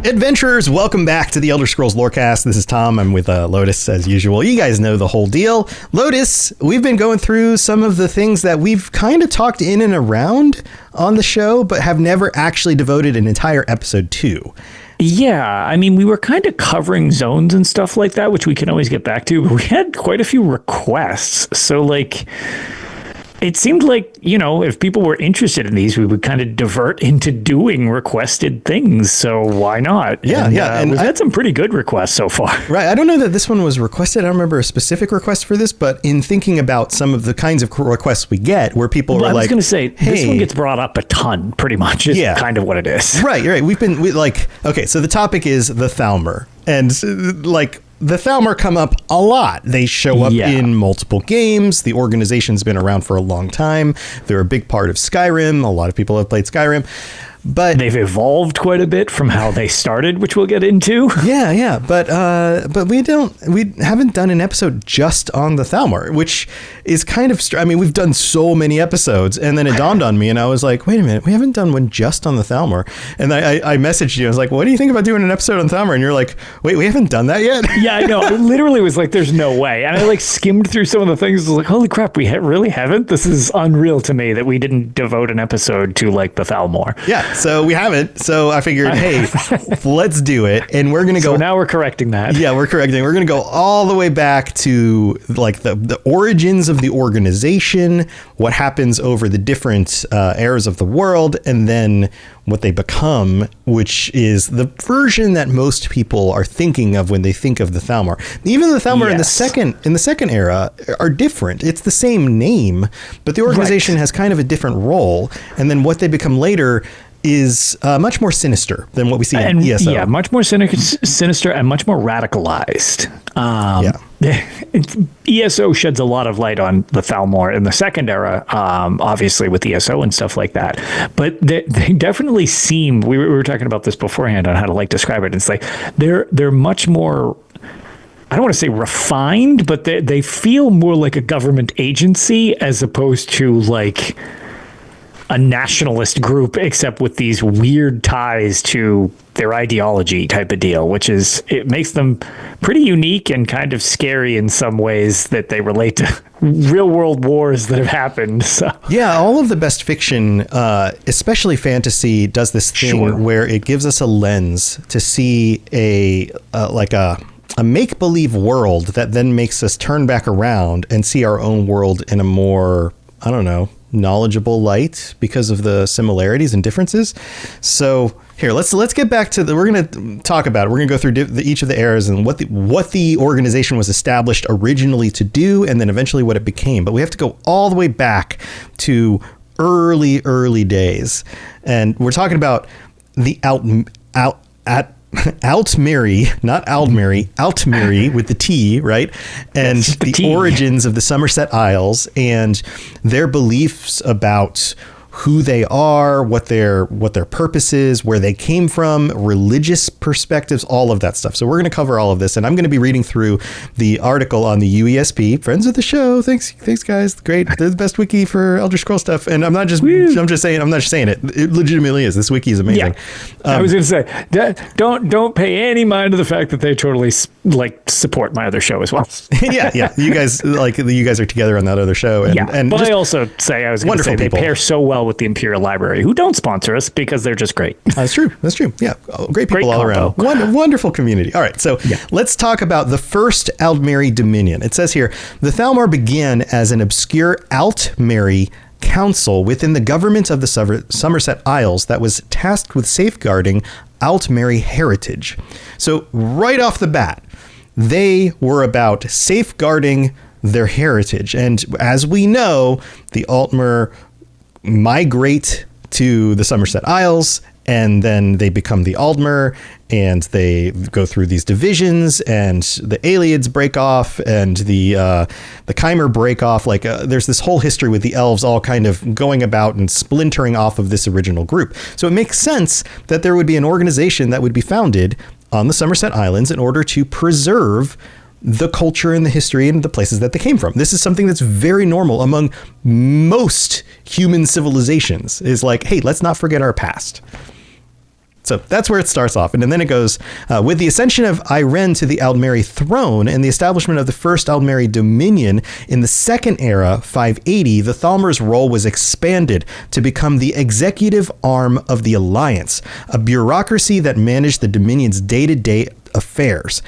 Adventurers, welcome back to the Elder Scrolls Lorecast. This is Tom. I'm with Lotus as usual. You guys know the whole deal. Lotus, we've been going through some of the things that we've kind of talked in and around on the show, but have never actually devoted an entire episode to. Yeah, I mean, we were kind of covering zones and stuff like that, which we can always get back to, but we had quite a few requests. So, like, it seemed like, you know, if people were interested in these, we would kind of divert into doing requested things. So why not? Yeah, and we've had some pretty good requests so far. Right. I don't know that this one was requested. I don't remember a specific request for this, but in thinking about some of the kinds of requests we get where people are like, I was going to say, hey, this one gets brought up a ton, pretty much, is kind of what it is. Right. Okay, so the topic is the Thalmor. And the Thalmor come up a lot. They show up in multiple games. The organization's been around for a long time. They're a big part of Skyrim. A lot of people have played Skyrim. But they've evolved quite a bit from how they started, which we'll get into. Yeah. But we haven't done an episode just on the Thalmor, which is kind of, I mean, we've done so many episodes, and then it dawned on me and I was like, wait a minute, we haven't done one just on the Thalmor. And I messaged you. I was like, what do you think about doing an episode on Thalmor? And you're like, wait, we haven't done that yet? Yeah, I know. I literally was like, there's no way. And I skimmed through some of the things. I was like, holy crap, we really haven't? This is unreal to me that we didn't devote an episode to the Thalmor. Yeah. So we haven't. So I figured, hey, let's do it. And we're going to go. So now we're correcting that. Yeah, we're correcting. We're going to go all the way back to the origins of the organization, what happens over the different eras of the world, and then what they become, which is the version that most people are thinking of when they think of the Thalmor. Even the Thalmor in the second era are different. It's the same name, but the organization has kind of a different role. And then what they become later is much more sinister than what we see in ESO. Yeah, much more sinister and much more radicalized. ESO sheds a lot of light on the Thalmor in the second era, obviously with ESO and stuff like that. But they definitely seem, we were talking about this beforehand on how to describe it. It's like they're much more, I don't want to say refined, but they feel more like a government agency as opposed to a nationalist group, except with these weird ties to their ideology type of deal, which is, it makes them pretty unique and kind of scary in some ways that they relate to real world wars that have happened. So yeah, all of the best fiction, especially fantasy, does this thing where it gives us a lens to see a make-believe world that then makes us turn back around and see our own world in a more, I don't know, knowledgeable light because of the similarities and differences. So here, let's get back to we're going to talk about it. We're going to go through each of the eras and what the organization was established originally to do, and then eventually what it became. But we have to go all the way back to early days, and we're talking about the Aldmeri, not Aldmeri, Aldmeri with the T, right? And the origins of the Somerset Isles and their beliefs about who they are, what their purpose is, where they came from, religious perspectives, all of that stuff. So we're going to cover all of this, and I'm going to be reading through the article on the UESP, friends of the show. Thanks guys. Great. They're the best wiki for Elder Scrolls stuff. And I'm not just saying it. It legitimately is. This wiki is amazing. Yeah. I was going to say, don't pay any mind to the fact that they totally support my other show as well. yeah. You guys are together on that other show. And but I also say, I was going to say, they pair so well with the Imperial Library, who don't sponsor us because they're just great. That's true. Yeah. Great people all around. Wonderful community. All right. So let's talk about the first Aldmeri Dominion. It says here, the Thalmor began as an obscure Aldmeri council within the government of the Somerset Isles that was tasked with safeguarding Aldmeri heritage. So right off the bat, they were about safeguarding their heritage. And as we know, the Aldmer migrate to the Somerset Isles, and then they become the Aldmer, and they go through these divisions, and the Aelids break off, and the Chimer break off. There's this whole history with the elves all kind of going about and splintering off of this original group. So it makes sense that there would be an organization that would be founded on the Somerset Islands in order to preserve the culture and the history and the places that they came from. This is something that's very normal among most human civilizations, is hey, let's not forget our past. So that's where it starts off. And then it goes, with the ascension of Iren to the Aldmeri throne and the establishment of the first Aldmeri Dominion in the second era, 580, the Thalmor's role was expanded to become the executive arm of the Alliance, a bureaucracy that managed the Dominion's day-to-day affairs,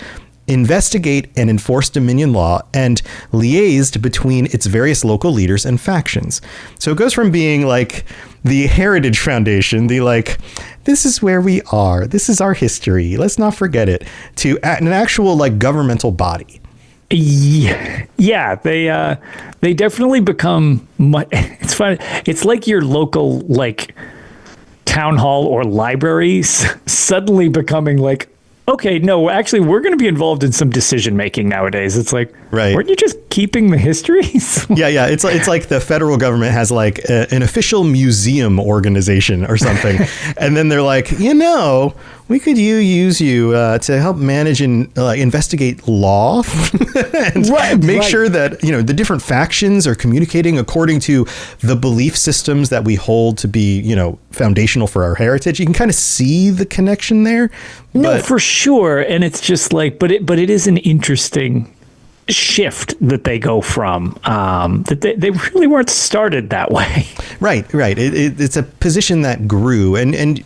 investigate and enforce Dominion law, and liaised between its various local leaders and factions. So it goes from being like the Heritage Foundation, the like, this is where we are, this is our history, let's not forget it, to an actual like governmental body. Yeah, they definitely become. It's fun. It's like your local like town hall or libraries suddenly becoming like, okay, no, actually, we're going to be involved in some decision making nowadays. It's like, right. Weren't you just keeping the histories? Yeah. It's like the federal government has like an official museum organization or something. And then they're like, we could use you to help manage and investigate law and make sure that, the different factions are communicating according to the belief systems that we hold to be, foundational for our heritage. You can kind of see the connection there. No, for sure. And it's just like, but it is an interesting shift that they go from, that they really weren't started that way. Right. It's a position that grew and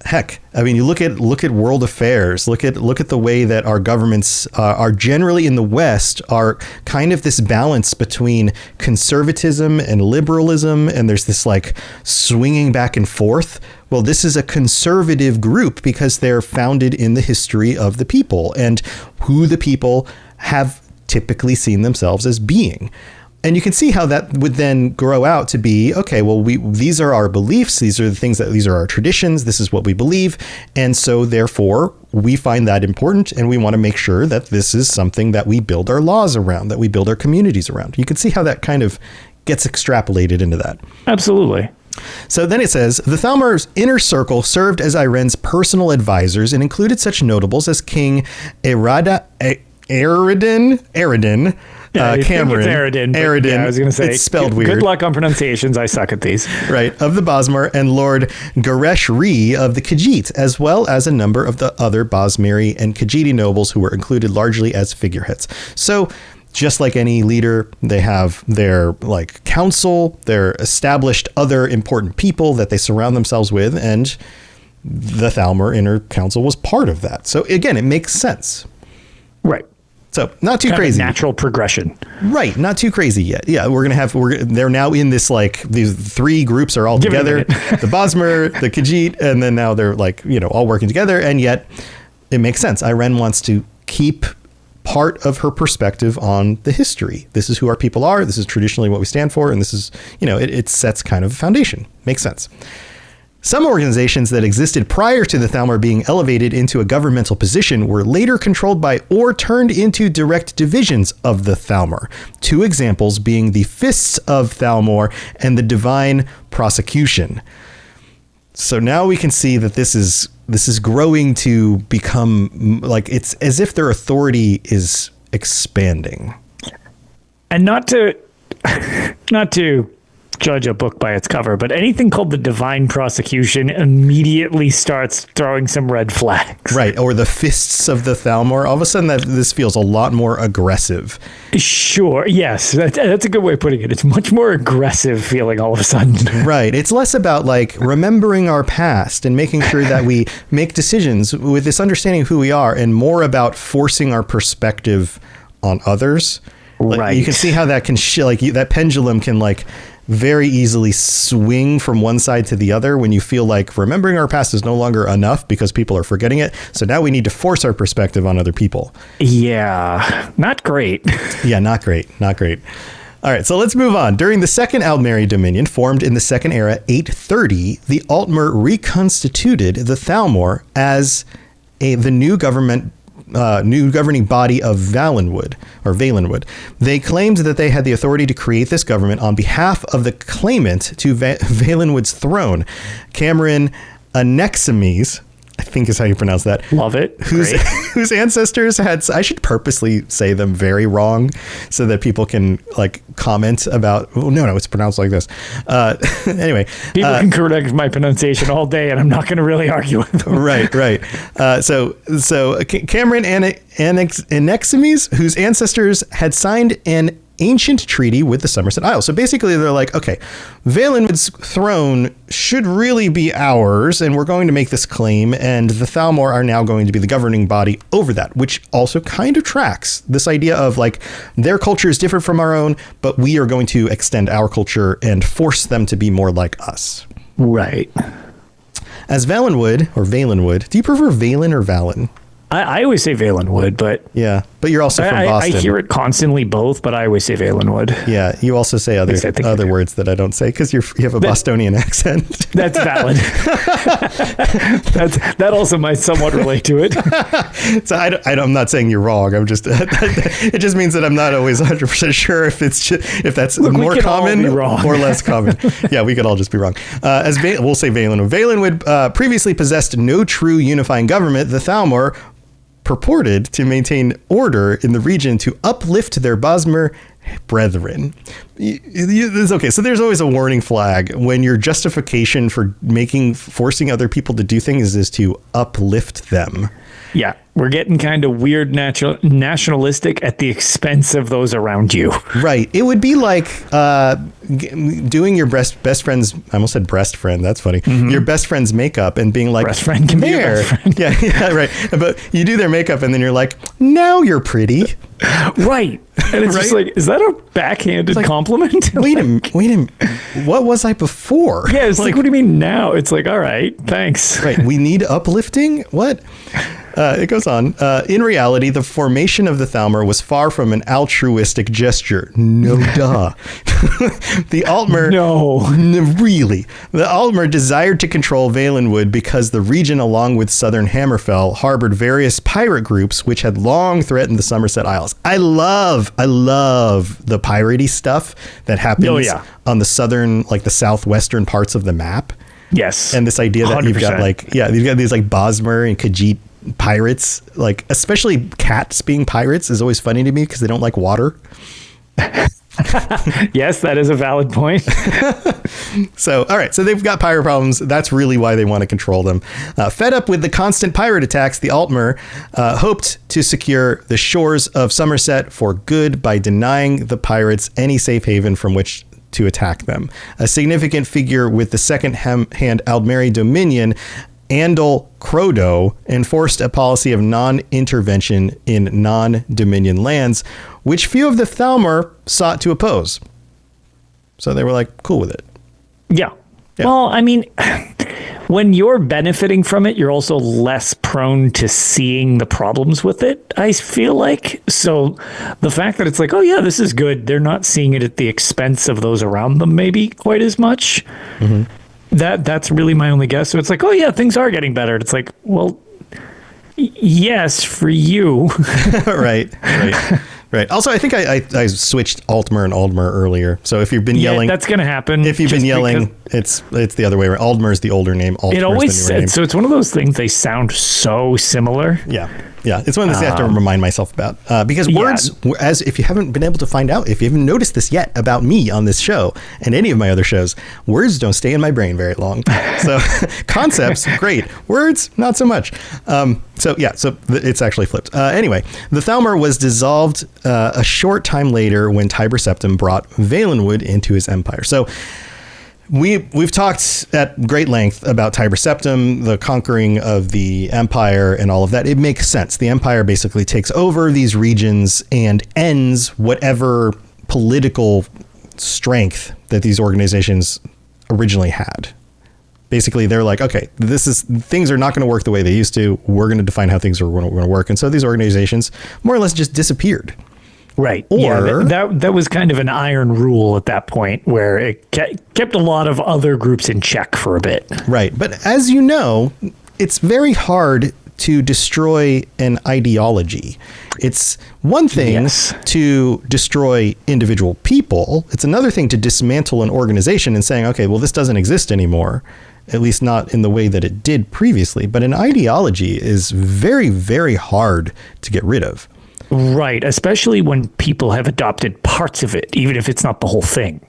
heck, I mean, you look at world affairs, look at the way that our governments are generally in the West are kind of this balance between conservatism and liberalism. And there's this like swinging back and forth. Well, this is a conservative group because they're founded in the history of the people and who the people have typically seen themselves as being. And you can see how that would then grow out to be, okay, well, these are our beliefs. These are the things these are our traditions. This is what we believe. And so therefore we find that important. And we want to make sure that this is something that we build our laws around, that we build our communities around. You can see how that kind of gets extrapolated into that. Absolutely. So then it says, the Thalmor's inner circle served as Iren's personal advisors and included such notables as King Eredin, Cameron. Aridin. Yeah, I was going to say, it's spelled weird. Good luck on pronunciations. I suck at these. Right. Of the Bosmer and Lord Garesh Ree of the Khajiit, as well as a number of the other Bosmeri and Khajiiti nobles who were included largely as figureheads. So just like any leader, they have their like council, their established other important people that they surround themselves with. And the Thalmor Inner Council was part of that. So again, it makes sense. Right. So not too crazy. Natural progression. Right. Not too crazy yet. Yeah. They're now in this, like these three groups are all together, the Bosmer, the Khajiit, and then now they're like, all working together. And yet it makes sense. Iren wants to keep part of her perspective on the history. This is who our people are. This is traditionally what we stand for. And this is, it sets kind of a foundation. Makes sense. Some organizations that existed prior to the Thalmor being elevated into a governmental position were later controlled by or turned into direct divisions of the Thalmor. Two examples being the Fists of Thalmor and the Divine Prosecution. So now we can see that this is growing to become like it's as if their authority is expanding. And not to judge a book by its cover, but anything called the Divine Prosecution immediately starts throwing some red flags. Right. Or the Fists of the Thalmor. All of a sudden this feels a lot more aggressive. Sure. Yes. That's a good way of putting it. It's much more aggressive feeling all of a sudden. Right. It's less about like remembering our past and making sure that we make decisions with this understanding of who we are and more about forcing our perspective on others. Like, right. You can see how that can that pendulum can like very easily swing from one side to the other when you feel like remembering our past is no longer enough because people are forgetting it. So now we need to force our perspective on other people. Yeah, not great. Yeah, not great. Not great. All right, so let's move on. During the Second Aldmeri Dominion, formed in the Second Era, 830, the Altmer reconstituted the Thalmor as the new governing body of Valenwood. They claimed that they had the authority to create this government on behalf of the claimant to Valenwood's throne, Cameron Anaximes, I think is how you pronounce that. Love it. Whose ancestors had, I should purposely say them very wrong so that people can like comment about, oh, no, it's pronounced like this. Anyway. People can correct my pronunciation all day and I'm not going to really argue with them. Right. So Cameron Anaximes, whose ancestors had signed an ancient treaty with the Somerset Isles. So basically they're like, okay, Valenwood's throne should really be ours, and we're going to make this claim, and the Thalmor are now going to be the governing body over that, which also kind of tracks this idea of like their culture is different from our own, but we are going to extend our culture and force them to be more like us. Right. As Valenwood, do you prefer Valen or Valen? I always say Valenwood, but yeah, but you're also from Boston. I hear it constantly both, but I always say Valenwood. Yeah, you also say other words that I don't say because you have a Bostonian accent. That's valid. that also might somewhat relate to it. So I'm not saying you're wrong. I'm just it just means that I'm not always 100% sure if that's more common or less common. Yeah, we could all just be wrong. We'll say Valenwood. Valenwood previously possessed no true unifying government. The Thalmor purported to maintain order in the region to uplift their Bosmer brethren. It's okay. So there's always a warning flag when your justification for forcing other people to do things is to uplift them. Yeah, we're getting kind of weird nationalistic at the expense of those around you. Right. It would be like doing your best friend's, I almost said breast friend, that's funny, your best friend's makeup and being like, best friend can be your best friend. Yeah, right. But you do their makeup and then you're like, now you're pretty. Right. And it's just like, is that a backhanded compliment? Wait a minute. What was I before? Yeah, it's like, what do you mean now? It's like, all right, thanks. Right. We need uplifting? What? It goes on. In reality, the formation of the Thalmor was far from an altruistic gesture. No duh. The Aldmer... No. Really. The Aldmer desired to control Valenwood because the region, along with southern Hammerfell, harbored various pirate groups which had long threatened the Somerset Isles. I love the piratey stuff that happens on the southern, like the southwestern parts of the map. Yes. And this idea that 100%. You've got these like Bosmer and Khajiit pirates, like especially cats being pirates is always funny to me because they don't like water. Yes, that is a valid point. So, all right. So they've got pirate problems. That's really why they want to control them. Fed up with the constant pirate attacks, the Aldmer hoped to secure the shores of Somerset for good by denying the pirates any safe haven from which to attack them. A significant figure with the second-hand Aldmeri Dominion, Andal Crodo, enforced a policy of non-intervention in non-Dominion lands, which few of the Thalmor sought to oppose. So they were like, cool with it. Yeah. Well, I mean, when you're benefiting from it, you're also less prone to seeing the problems with it, I feel like. So the fact that it's like, oh, yeah, this is good. They're not seeing it at the expense of those around them maybe quite as much. Mm-hmm. That's really my only guess. So it's like, oh, yeah, things are getting better. It's like, well, yes, for you. Right. Also, I think I switched Altmer and Aldmer earlier. So if you've been yelling, that's going to happen. If you've been yelling, it's the other way around. Aldmer is the older name. Altmer it always is the newer name. So it's one of those things. They sound so similar. Yeah, it's one of those I have to remind myself about because words, as if you haven't been able to find out, if you haven't noticed this yet about me on this show and any of my other shows, words don't stay in my brain very long. So concepts, great. Words, not so much. So it's actually flipped. Anyway, the Thalmor was dissolved a short time later when Tiber Septim brought Valenwood into his empire. So We've talked at great length about Tiber Septim, the conquering of the empire and all of that. It makes sense. The empire basically takes over these regions and ends whatever political strength that these organizations originally had. Basically, they're like, okay, things are not going to work the way they used to. We're going to define how things are going to work. And so these organizations more or less just disappeared. Right. Or that was kind of an iron rule at that point where it kept a lot of other groups in check for a bit. Right. But as you know, it's very hard to destroy an ideology. It's one thing to destroy individual people. It's another thing to dismantle an organization and saying, okay, well, this doesn't exist anymore. at least not in the way that it did previously. But an ideology is very, very hard to get rid of. Right, especially when people have adopted parts of it, even if it's not the whole thing.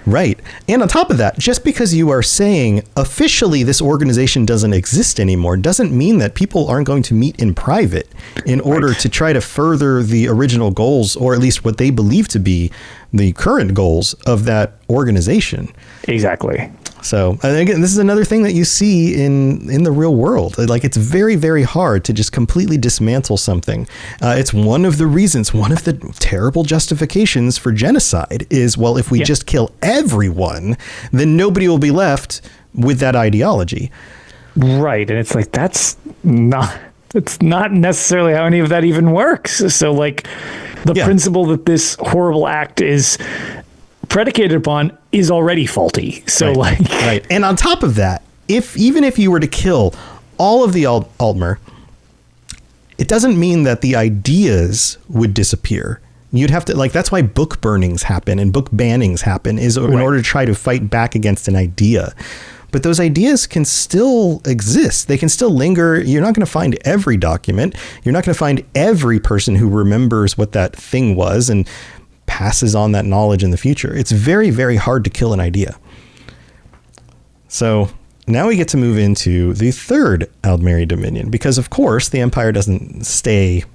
Right. And on top of that, just because you are saying officially this organization doesn't exist anymore doesn't mean that people aren't going to meet in private in order to try to further the original goals, or at least what they believe to be the current goals of that organization. Exactly. So, and again, this is another thing that you see in the real world. Like, it's very, very hard to just completely dismantle something. It's one of the reasons, one of the terrible justifications for genocide is, well, if we just kill everyone, then nobody will be left with that ideology. Right. And it's like, it's not necessarily how any of that even works. So, like, the principle that this horrible act is predicated upon is already faulty. So right. And on top of that, even if you were to kill all of the Aldmer, it doesn't mean that the ideas would disappear. You'd have to, like, that's why book burnings happen and book bannings happen, is in order to try to fight back against an idea. But those ideas can still exist. They can still linger. You're not going to find every document. You're not going to find every person who remembers what that thing was and passes on that knowledge in the future. It's very, very hard to kill an idea. So now we get to move into the third Aldmeri Dominion, because of course the Empire doesn't stay,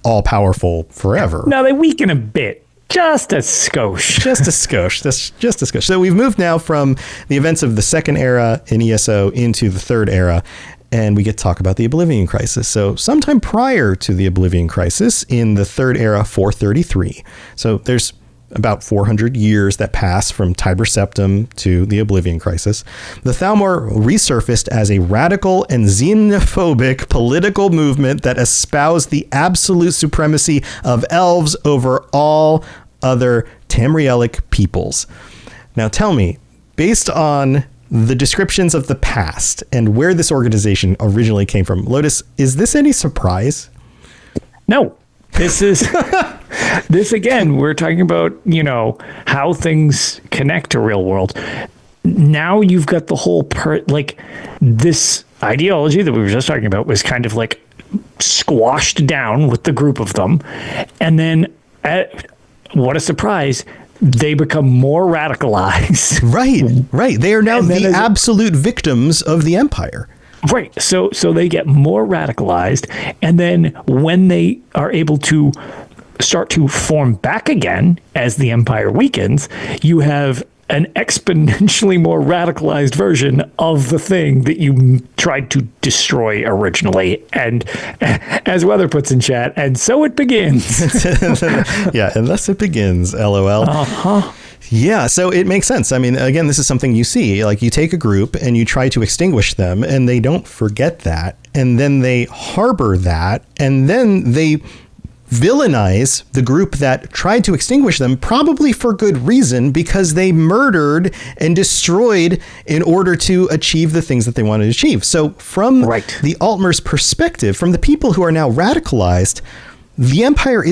all powerful forever. No, they weaken a bit. Just a skosh. Just a skosh. That's just a skosh. So we've moved now from the events of the second era in ESO into the third era, and we get to talk about the Oblivion Crisis. So sometime prior to the Oblivion Crisis in the third era, 433. So there's about 400 years that pass from Tiber Septim to the Oblivion Crisis. The Thalmor resurfaced as a radical and xenophobic political movement that espoused the absolute supremacy of elves over all other Tamrielic peoples. Now tell me, based on the descriptions of the past and where this organization originally came from, Lotus, is this any surprise? No. This is this again, we're talking about, how things connect to real world. Now you've got the whole this ideology that we were just talking about was kind of like squashed down with the group of them. And then what a surprise, they become more radicalized. Right. They are now the absolute victims of the Empire. Right. So they get more radicalized. And then when they are able to start to form back again as the Empire weakens, you have an exponentially more radicalized version of the thing that you tried to destroy originally. And as Weather puts in chat, and so it begins. Yeah, and thus it begins, LOL. Uh-huh. Yeah, so it makes sense. I mean, again, this is something you see. Like, you take a group and you try to extinguish them, and they don't forget that. And then they harbor that, and then they villainize the group that tried to extinguish them, probably for good reason, because they murdered and destroyed in order to achieve the things that they wanted to achieve. So from the Altmer's perspective, from the people who are now radicalized, the Empire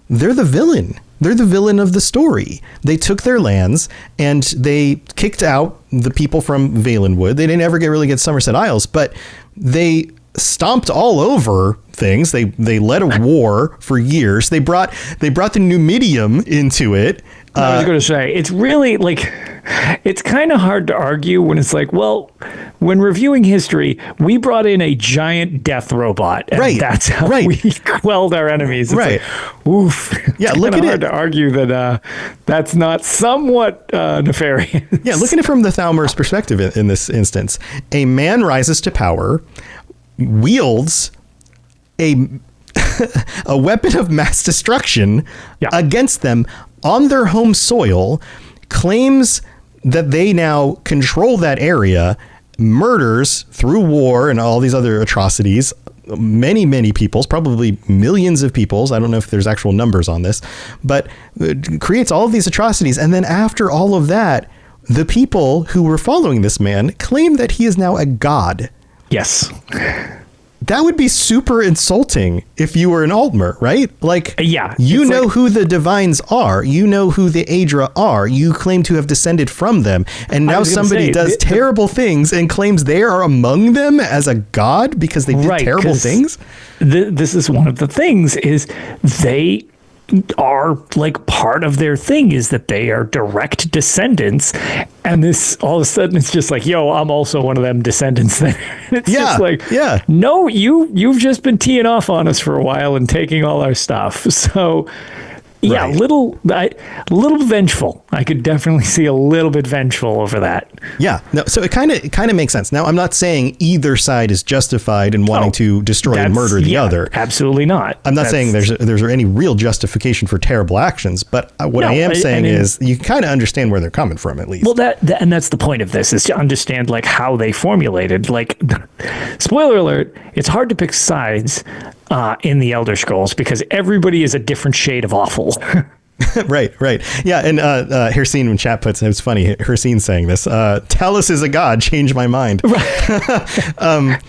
they're the villain. They're the villain of the story. They took their lands and they kicked out the people from Valenwood. They didn't ever really get Somerset Isles, but they stomped all over things. They led a war for years. They brought the Numidium into it. I was going to say, it's really it's kind of hard to argue when it's like, well, when reviewing history, we brought in a giant death robot, and that's how we quelled our enemies. It's like, oof. Yeah, it's kind of hard to argue that that's not somewhat nefarious. Yeah, look at it from the Thalmor's perspective in this instance. A man rises to power, wields a weapon of mass destruction against them on their home soil, claims that they now control that area, murders through war and all these other atrocities many peoples, probably millions of peoples. I don't know if there's actual numbers on this, but creates all of these atrocities. And then after all of that, the people who were following this man claim that he is now a god. Yes. that would be super insulting if you were an Aldmer, right? Like, you know like, who the Divines are. You know who the Aedra are. You claim to have descended from them. And now somebody does terrible things and claims they are among them as a god because they did terrible things. This is one of the things is they are like part of their thing is that they are direct descendants, and this all of a sudden it's just like, yo, I'm also one of them descendants. It's just like, no, you've just been teeing off on us for a while and taking all our stuff. So a little vengeful. I could definitely see a little bit vengeful over that. Yeah. No. So it kind of makes sense. Now, I'm not saying either side is justified in wanting to destroy and murder the other. Absolutely not. I'm not saying there's any real justification for terrible actions, but what I am saying is you kind of understand where they're coming from, at least. Well, and that's the point of this, is to understand like how they formulated. Like, spoiler alert, it's hard to pick sides in the Elder Scrolls because everybody is a different shade of awful. Right. Yeah, and Hercene, when chat puts, it was funny, Hercene saying this, Talos is a god, change my mind. Right.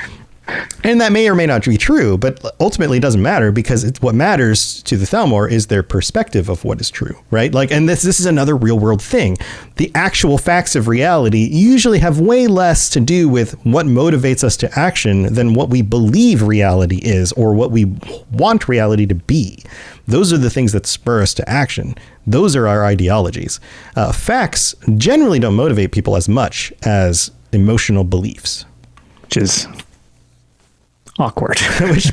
And that may or may not be true, but ultimately it doesn't matter because what matters to the Thalmor is their perspective of what is true, right? Like, and this is another real world thing. The actual facts of reality usually have way less to do with what motivates us to action than what we believe reality is or what we want reality to be. Those are the things that spur us to action. Those are our ideologies. Facts generally don't motivate people as much as emotional beliefs. Which is awkward.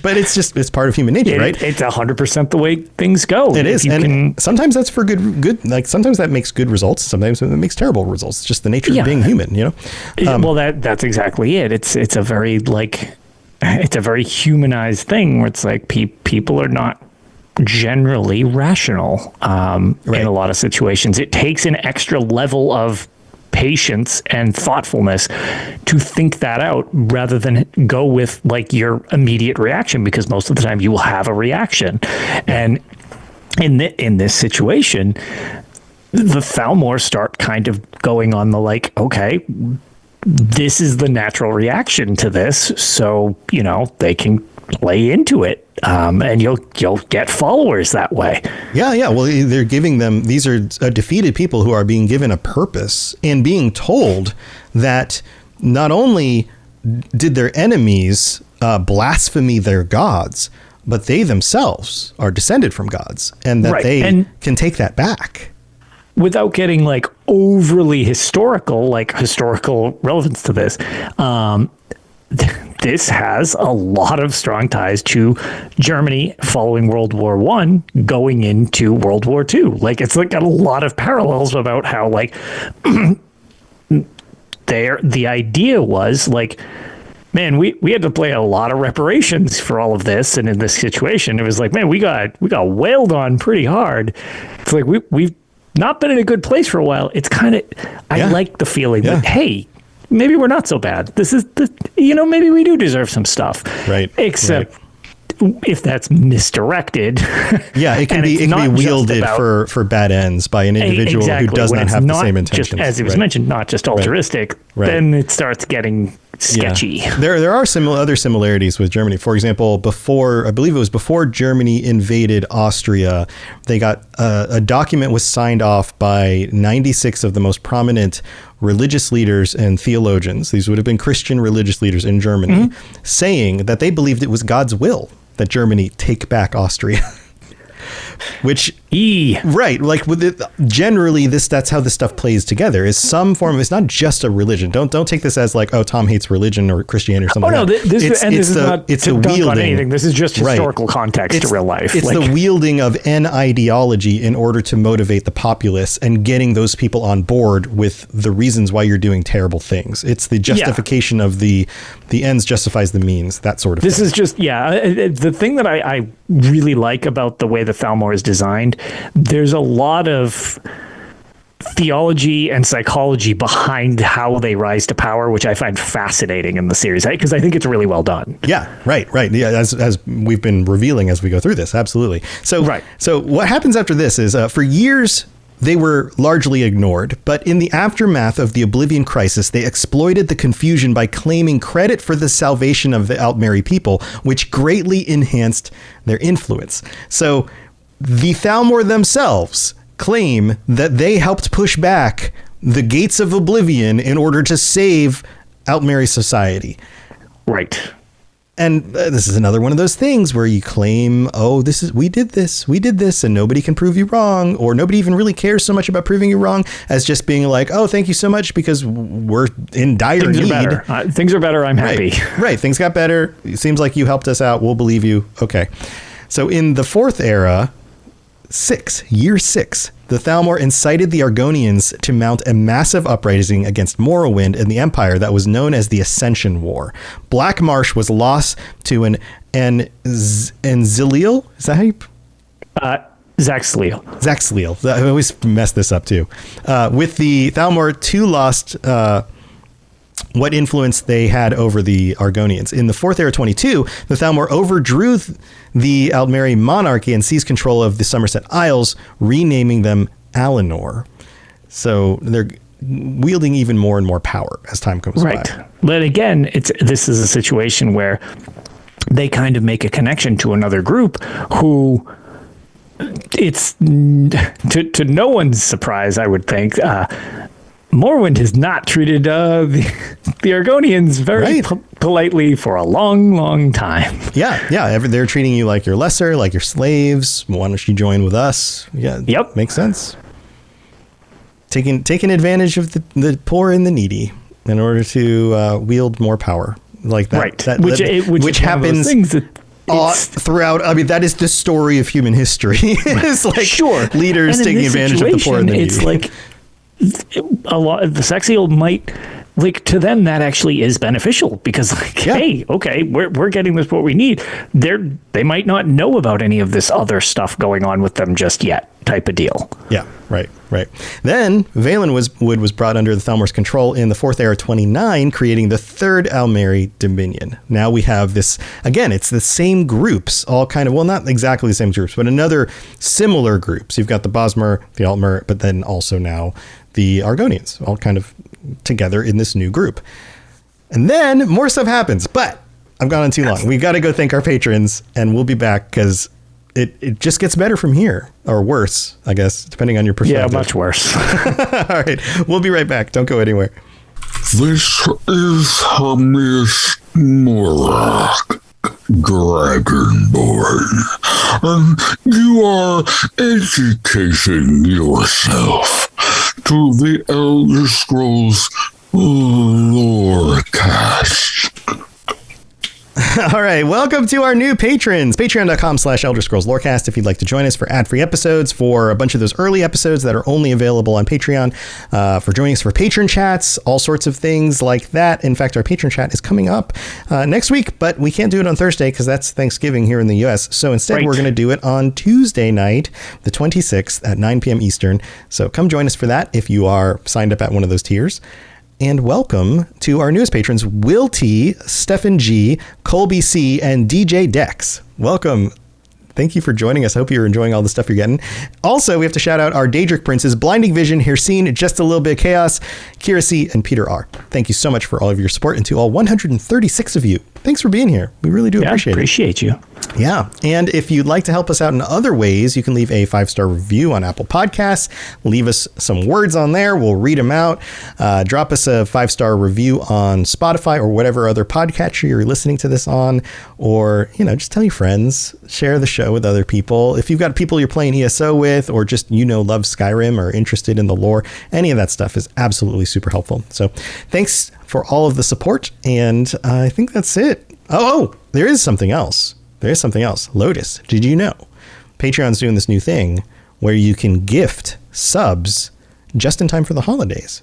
But it's part of human nature, right? It's 100% the way things go. It is. And sometimes that's for good, like sometimes that makes good results. Sometimes it makes terrible results. It's just the nature of being human, you know? Well, that's exactly it. It's a very humanized thing where it's like people are not generally rational in a lot of situations. It takes an extra level of patience and thoughtfulness to think that out rather than go with like your immediate reaction, because most of the time you will have a reaction. And in this situation, the Thalmor start kind of going on the like, okay, this is the natural reaction to this, so you know they can play into it, and you'll get followers that way. Yeah. Well, they're giving them, these are defeated people who are being given a purpose and being told that not only did their enemies blaspheme their gods, but they themselves are descended from gods, and that they can take that back. Without getting like overly historical relevance to this, this has a lot of strong ties to Germany following World War I going into World War II. Like, it's like got a lot of parallels about how like the idea was like, man, we had to pay a lot of reparations for all of this, and in this situation, it was like, man, we got wailed on pretty hard. It's like we've not been in a good place for a while. It's kind of I like the feeling that hey, maybe we're not so bad. This is maybe we do deserve some stuff. Right. Except if that's misdirected. Yeah, it can be wielded for bad ends by an individual who does not have the same intentions. Just, as it was mentioned, not just altruistic. Right. Then it starts getting sketchy. Yeah. There are other similarities with Germany. For example, I believe it was before Germany invaded Austria, they got a document was signed off by 96 of the most prominent religious leaders and theologians. These would have been Christian religious leaders in Germany, saying that they believed it was God's will that Germany take back Austria. Which right, like with it, generally that's how this stuff plays together, is some form of, it's not just a religion. Don't take this as like, oh, Tom hates religion or Christianity or something. Oh no, this is not the wielding on anything. This is just historical context to real life. It's the wielding of an ideology in order to motivate the populace and getting those people on board with the reasons why you're doing terrible things. It's the justification of the ends justifies the means, that sort of thing. This is just the thing that I really like about the way the Thalmor is designed. There's a lot of theology and psychology behind how they rise to power, which I find fascinating in the series, because I think it's really well done. Yeah, right. Yeah, as we've been revealing as we go through this, absolutely. So what happens after this is for years, they were largely ignored, but in the aftermath of the Oblivion Crisis, they exploited the confusion by claiming credit for the salvation of the Aldmeri people, which greatly enhanced their influence. So the Thalmor themselves claim that they helped push back the gates of Oblivion in order to save Aldmeri society. Right. And this is another one of those things where you claim, oh, we did this, and nobody can prove you wrong, or nobody even really cares so much about proving you wrong as just being like, oh, thank you so much because we're in dire need. Things are better. I'm happy. Right. Things got better. It seems like you helped us out. We'll believe you. Okay. So in the fourth era, year 6, the Thalmor incited the Argonians to mount a massive uprising against Morrowind and the Empire that was known as the Ascension War. Black Marsh was lost to an Zilil. Is that how you... Zaxleel. I always mess this up too. With the Thalmor, 2 lost... what influence they had over the Argonians. In the fourth era 22, the Thalmor overdrew the Aldmeri monarchy and seized control of the Somerset Isles, renaming them Alinor. So they're wielding even more and more power as time goes by. But again, this is a situation where they kind of make a connection to another group who... It's to no one's surprise, I would think, Morrowind has not treated the Argonians very politely for a long, long time. Yeah. They're treating you like you're lesser, like you're slaves. Why don't you join with us? Yeah. Yep. Makes sense. Taking advantage of the poor and the needy in order to wield more power like that. Right. Which happens throughout. I mean, that is the story of human history. It's like leaders taking advantage of the poor and the needy. It's like... a lot of the Zaxleel might, like, to them that actually is beneficial because, like, hey, okay, we're getting this what we need. They might not know about any of this other stuff going on with them just yet, type of deal. Yeah, right. Then Valenwood was brought under the Thalmor's control in the fourth era 29, creating the third Aldmeri Dominion. Now we have this again. It's the same groups, all kind of not exactly the same groups, but another similar groups. You've got the Bosmer, the Altmer, but then also now the Argonians, all kind of together in this new group. And then more stuff happens, but I've gone on too long. We got to go thank our patrons, and we'll be back because it just gets better from here, or worse, I guess, depending on your perspective. Yeah, much worse. All right, we'll be right back. Don't go anywhere. This is Hamish Morak, Dragonborn, and you are educating yourself to the Elder Scrolls Lorecast. All right, welcome to our new patrons, patreon.com/Elder Scrolls Lorecast. If you'd like to join us for ad-free episodes, for a bunch of those early episodes that are only available on Patreon, for joining us for patron chats, all sorts of things like that. In fact, our patron chat is coming up next week, but we can't do it on Thursday because that's Thanksgiving here in the U.S. So instead, we're going to do it on Tuesday night, the 26th at 9 p.m. Eastern. So come join us for that if you are signed up at one of those tiers. And welcome to our newest patrons, Will T, Stefan G, Colby C, and DJ Dex. Welcome. Thank you for joining us. Hope you're enjoying all the stuff you're getting. Also, we have to shout out our Daedric Princes, Blinding Vision, Hirsine, Just a Little Bit of Chaos, Kira C, and Peter R. Thank you so much for all of your support, and to all 136 of you, thanks for being here. We really do appreciate you. Yeah. And if you'd like to help us out in other ways, you can leave a 5-star review on Apple Podcasts. Leave us some words on there. We'll read them out. Drop us a 5-star review on Spotify or whatever other podcatcher you're listening to this on. Or, just tell your friends. Share the show with other people. If you've got people you're playing ESO with, or just, love Skyrim or interested in the lore, any of that stuff is absolutely super helpful. So thanks for all of the support. And I think that's it. Oh, there is something else. Lotus, did you know Patreon's doing this new thing where you can gift subs just in time for the holidays?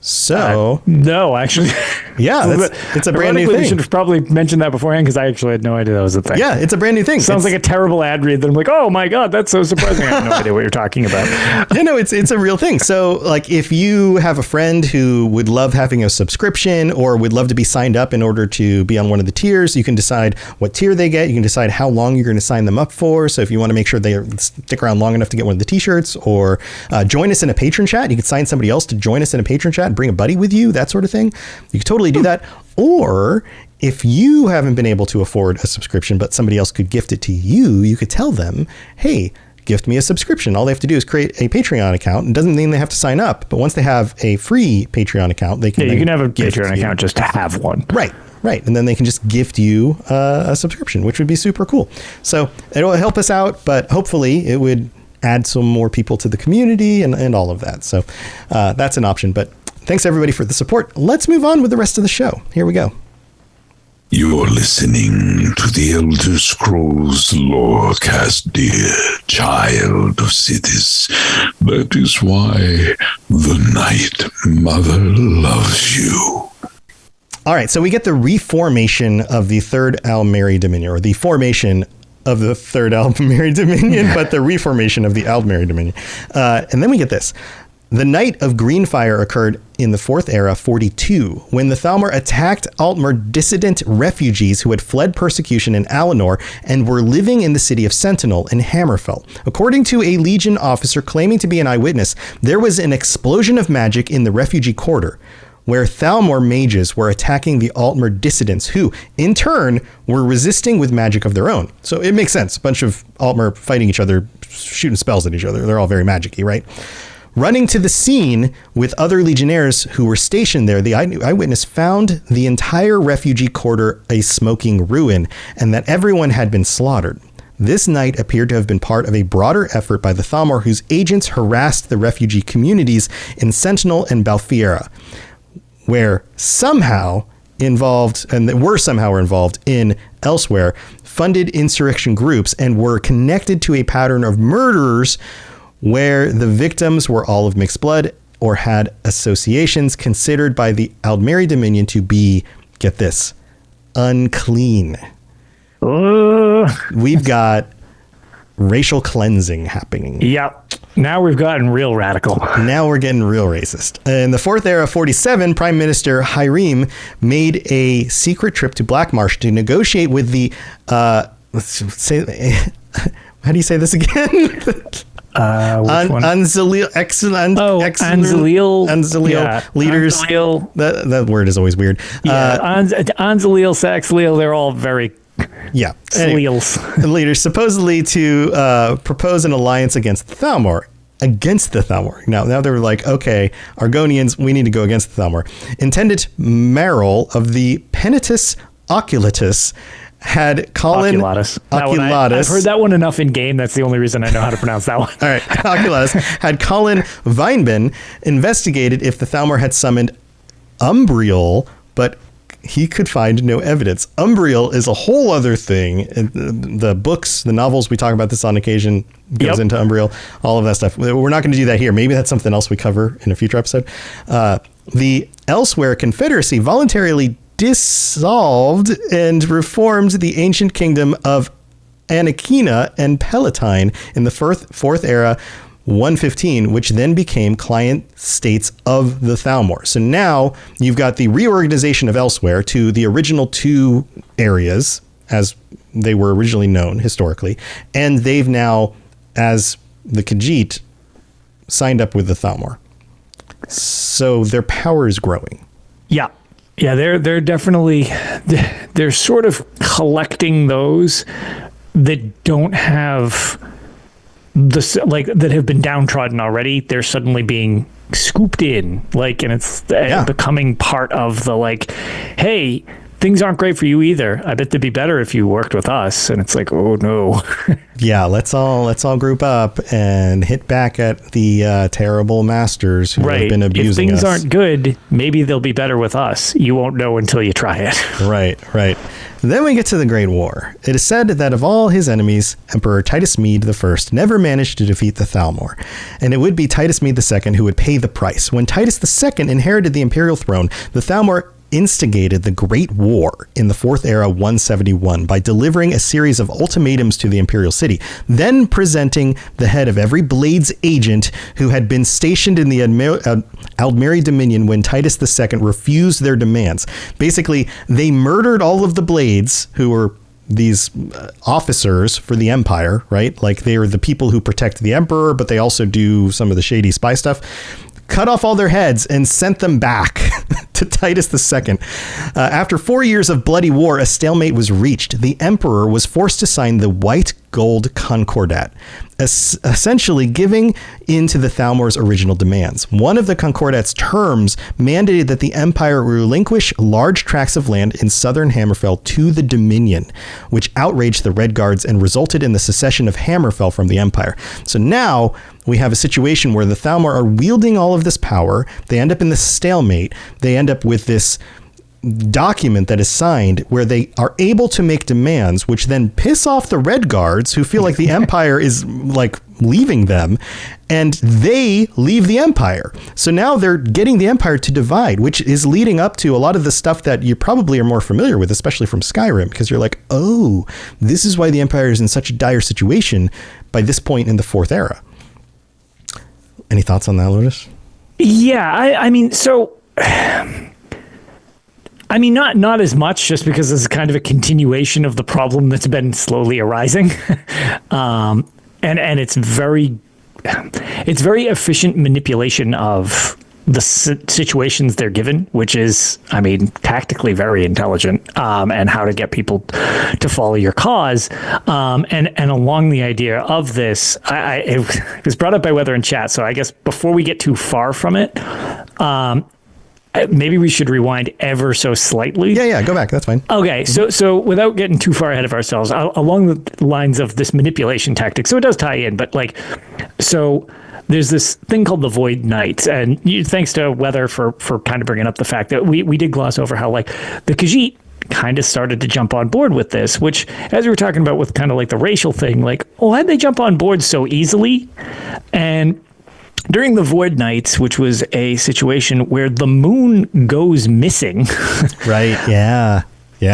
So no, actually, yeah, it's a brand new thing. We should have probably mentioned that beforehand because I actually had no idea that was a thing. Yeah, it's a brand new thing. Sounds like a terrible ad read. That I'm like, oh my god, that's so surprising. I have no idea what you're talking about. Yeah, no, it's a real thing. So, like, if you have a friend who would love having a subscription or would love to be signed up in order to be on one of the tiers, you can decide what tier they get. You can decide how long you're going to sign them up for. So, if you want to make sure they stick around long enough to get one of the T-shirts, or join us in a patron chat, you can sign somebody else to join us in a patron chat. Bring a buddy with you, that sort of thing. You could totally do that. Or if you haven't been able to afford a subscription, but somebody else could gift it to you, you could tell them, hey, gift me a subscription. All they have to do is create a Patreon account. It doesn't mean they have to sign up, but once they have a free Patreon account, they can. Yeah, you can have a Patreon account just to have one. Right. And then they can just gift you a subscription, which would be super cool. So it'll help us out, but hopefully it would add some more people to the community and all of that. So that's an option. But thanks everybody for the support. Let's move on with the rest of the show. Here we go. You're listening to the Elder Scrolls Lorecast, dear child of cities. That is why the Night Mother loves you. All right, so we get the reformation of the Third Aldmeri Dominion, or the formation of the Third Aldmeri Dominion, but the reformation of the Aldmeri Dominion. And then we get this. The Night of Greenfire occurred in the Fourth Era 42, when the Thalmor attacked Altmer dissident refugees who had fled persecution in Alinor and were living in the city of Sentinel in Hammerfell. According to a Legion officer claiming to be an eyewitness, there was an explosion of magic in the refugee quarter, where Thalmor mages were attacking the Altmer dissidents, who, in turn, were resisting with magic of their own. So it makes sense. A bunch of Altmer fighting each other, shooting spells at each other. They're all very magic-y, right? Running to the scene with other legionnaires who were stationed there, the eyewitness found the entire refugee quarter a smoking ruin, and that everyone had been slaughtered. This night appeared to have been part of a broader effort by the Thalmor, whose agents harassed the refugee communities in Sentinel and Balfiera, were somehow involved in elsewhere, funded insurrection groups, and were connected to a pattern of murderers where the victims were all of mixed blood or had associations considered by the Aldmeri Dominion to be, get this, unclean. We've got racial cleansing happening. Yep. Now we've gotten real radical. Now we're getting real racist. In the Fourth Era 47, Prime Minister Hyrim made a secret trip to Blackmarsh to negotiate with the, let's say, how do you say this again? Anzalil leaders. Anzalil. That word is always weird. Yeah, Anzalil, Saxalil, they're all very leaders supposedly to propose an alliance against the Thalmor. Now they were like, okay, Argonians, we need to go against the Thalmor. Intendant Merrill of the Penitus Oculatus had Colin Oculatus. I've heard that one enough in game. That's the only reason I know how to pronounce that one. All right. Oculatus had Colin Weinben investigated if the Thalmor had summoned Umbriel, but he could find no evidence. Umbriel is a whole other thing. The books, the novels, we talk about this on occasion, goes into Umbriel, all of that stuff. We're not going to do that here. Maybe that's something else we cover in a future episode. The Elsewhere Confederacy voluntarily dissolved and reformed the ancient kingdom of Anakina and Palatine in the Fourth Era 115, which then became client states of the Thalmor. So now you've got the reorganization of Elsewhere to the original two areas as they were originally known historically, and they've now, as the Khajiit, signed up with the Thalmor. So their power is growing. Yeah, they're definitely, they're sort of collecting those that don't have that have been downtrodden already. They're suddenly being scooped in, and it's becoming part of the hey, things aren't great for you either. I bet they'd be better if you worked with us. And it's like, oh no. Yeah, let's all group up and hit back at the terrible masters who have been abusing us. If things aren't good, maybe they'll be better with us. You won't know until you try it. Right. Then we get to the Great War. It is said that of all his enemies, Emperor Titus Mede I never managed to defeat the Thalmor, and it would be Titus Mede II who would pay the price. When Titus II inherited the imperial throne, the Thalmor instigated the Great War in the Fourth Era 171 by delivering a series of ultimatums to the imperial city, then presenting the head of every Blades agent who had been stationed in the Aldmeri Dominion when Titus II refused their demands. Basically, they murdered all of the Blades, who were these officers for the Empire, right? Like, they are the people who protect the Emperor, but they also do some of the shady spy stuff. Cut off all their heads and sent them back to Titus II. After 4 years of bloody war, a stalemate was reached. The emperor was forced to sign the White Gold Concordat, essentially giving in to the Thalmor's original demands. One of the Concordat's terms mandated that the empire relinquish large tracts of land in southern Hammerfell to the Dominion, which outraged the Red Guards and resulted in the secession of Hammerfell from the empire. So now we have a situation where the Thalmor are wielding all of this power. They end up in this stalemate. They end up with this document that is signed where they are able to make demands, which then piss off the Red Guards, who feel like the Empire is like leaving them, and they leave the Empire. So now they're getting the Empire to divide, which is leading up to a lot of the stuff that you probably are more familiar with, especially from Skyrim, because you're like, oh, this is why the Empire is in such a dire situation by this point in the Fourth Era. Any thoughts on that, Lotus? Yeah, I mean, so... I mean, not as much, just because this is kind of a continuation of the problem that's been slowly arising, and it's very efficient manipulation of the situations they're given, which is, I mean, tactically very intelligent, and how to get people to follow your cause, and along the idea of this, it was brought up by Weather in chat, so I guess before we get too far from it. Maybe we should rewind ever so slightly. Yeah, go back. That's fine. Okay, so without getting too far ahead of ourselves, along the lines of this manipulation tactic, so it does tie in, but like, so there's this thing called the Void Knights, and thanks to Weather for kind of bringing up the fact that we did gloss over how like the Khajiit kind of started to jump on board with this, which, as we were talking about with kind of like the racial thing, like, why'd they jump on board so easily? And during the Void Nights, which was a situation where the moon goes missing. Right. Yeah.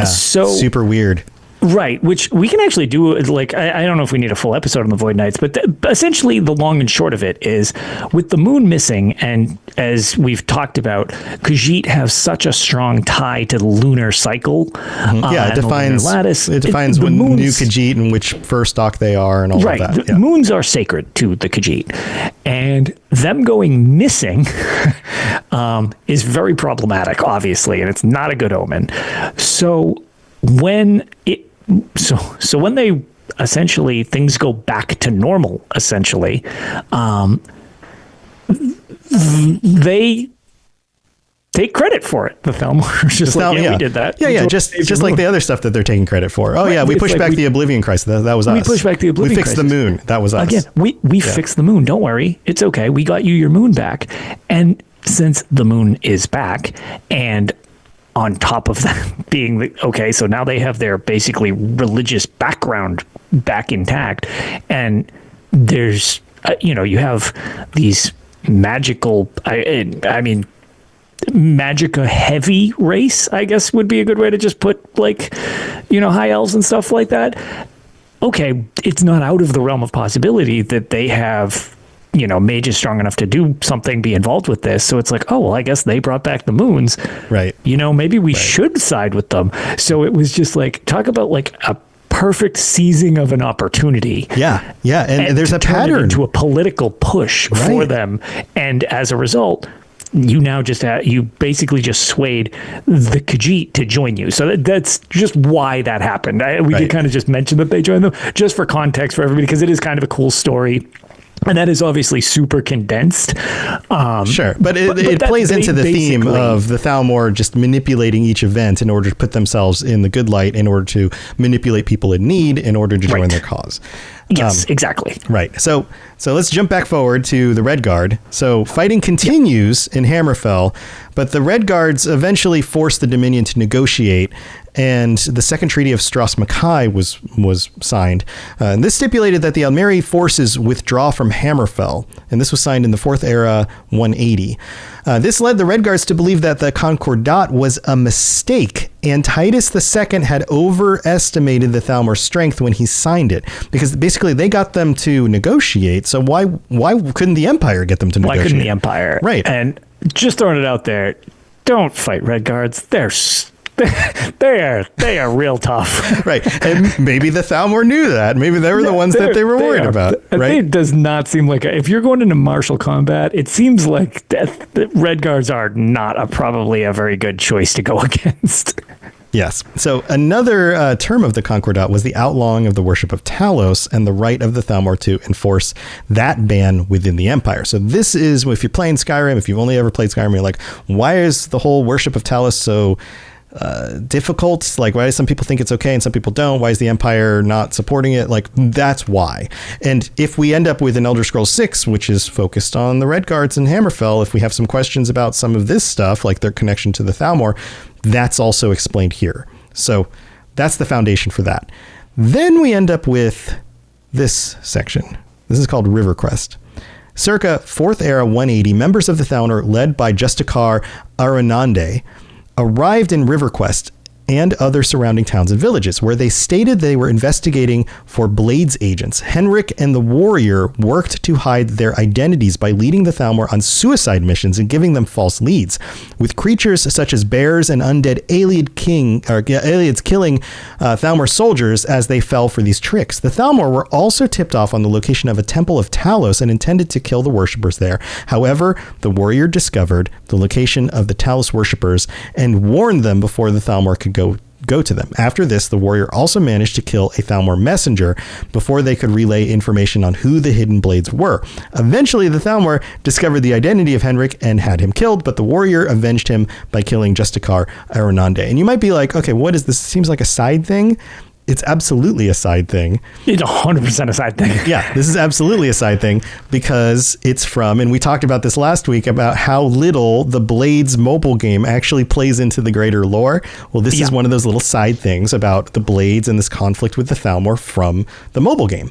So super weird. Right, which we can actually do, like, I don't know if we need a full episode on the Void Knights, but essentially the long and short of it is, with the moon missing, and as we've talked about, Khajiit have such a strong tie to the lunar cycle. Yeah, it defines when new Khajiit and which first stock they are and all of that. The moons are sacred to the Khajiit, and them going missing is very problematic, obviously, and it's not a good omen. So when they essentially, things go back to normal, essentially, they take credit for it. The Thalmor just we did that. Yeah, just like the other stuff that they're taking credit for. Oh, right. Yeah, we pushed back the Oblivion Crisis. That was us. We pushed back the Oblivion Crisis. We fixed the moon. That was us. Again, we fixed the moon. Don't worry. It's okay. We got you your moon back. And since the moon is back, and on top of that being so now they have their basically religious background back intact, and there's you have these magical, I mean magica heavy race, I guess would be a good way to just put, like, high elves and stuff like that. Okay, it's not out of the realm of possibility that they have mages strong enough to do something, be involved with this. So it's like, oh, well, I guess they brought back the moons. Right. Maybe we should side with them. So it was just like, talk about like a perfect seizing of an opportunity. Yeah. And there's a pattern. Turn it into a political push for them. And as a result, you now you basically just swayed the Khajiit to join you. So that's just why that happened. We did kind of just mention that they joined them, just for context for everybody, because it is kind of a cool story. And that is obviously super condensed. Sure, but it plays into the theme of the Thalmor just manipulating each event in order to put themselves in the good light, in order to manipulate people in need, in order to join their cause. Yes, exactly. Right. So let's jump back forward to the Red Guard. So fighting continues in Hammerfell, but the Red Guards eventually forced the Dominion to negotiate, and the Second Treaty of Strass-Mackay was signed. And this stipulated that the Aldmeri forces withdraw from Hammerfell, and this was signed in the Fourth Era 180. This led the Red Guards to believe that the Concordat was a mistake, and Titus II had overestimated the Thalmor's strength when he signed it, because basically they got them to negotiate. So why couldn't the Empire get them to negotiate? Why couldn't the Empire? Right. And just throwing it out there, don't fight Red Guards. They are real tough. Right. And maybe the Thalmor knew that. Maybe they were the ones that they were worried about. Right. It does not seem like if you're going into martial combat, it seems like the Red Guards are not probably a very good choice to go against. Yes. So another term of the Concordat was the outlawing of the worship of Talos and the right of the Thalmor to enforce that ban within the Empire. So this is, if you're playing Skyrim, if you've only ever played Skyrim, you're like, why is the whole worship of Talos so difficult? Like, why do some people think it's okay and some people don't? Why is the Empire not supporting it? Like, that's why. And if we end up with an Elder Scrolls 6, which is focused on the Red Guards and Hammerfell, if we have some questions about some of this stuff, like their connection to the Thalmor, that's also explained here. So that's the foundation for that. Then we end up with this section. This is called River Crest. Circa 4th Era 180, members of the Thalmor, led by Justicar Aranande, arrived in Riverquest and other surrounding towns and villages, where they stated they were investigating for Blades agents. Henrik and the warrior worked to hide their identities by leading the Thalmor on suicide missions and giving them false leads, with creatures such as bears and undead Aelids killing Thalmor soldiers as they fell for these tricks. The Thalmor were also tipped off on the location of a temple of Talos and intended to kill the worshippers there. However, the warrior discovered the location of the Talos worshippers and warned them before the Thalmor could go to them. After this, the warrior also managed to kill a Thalmor messenger before they could relay information on who the hidden blades were. Eventually, the Thalmor discovered the identity of Henrik and had him killed, but the warrior avenged him by killing Justicar Aranande. And you might be like, okay, what is this? Seems like a side thing. It's absolutely a side thing. It's 100% a side thing. Yeah, this is absolutely a side thing because it's from, and we talked about this last week, about how little the Blades mobile game actually plays into the greater lore. Well, this is one of those little side things about the Blades and this conflict with the Thalmor from the mobile game.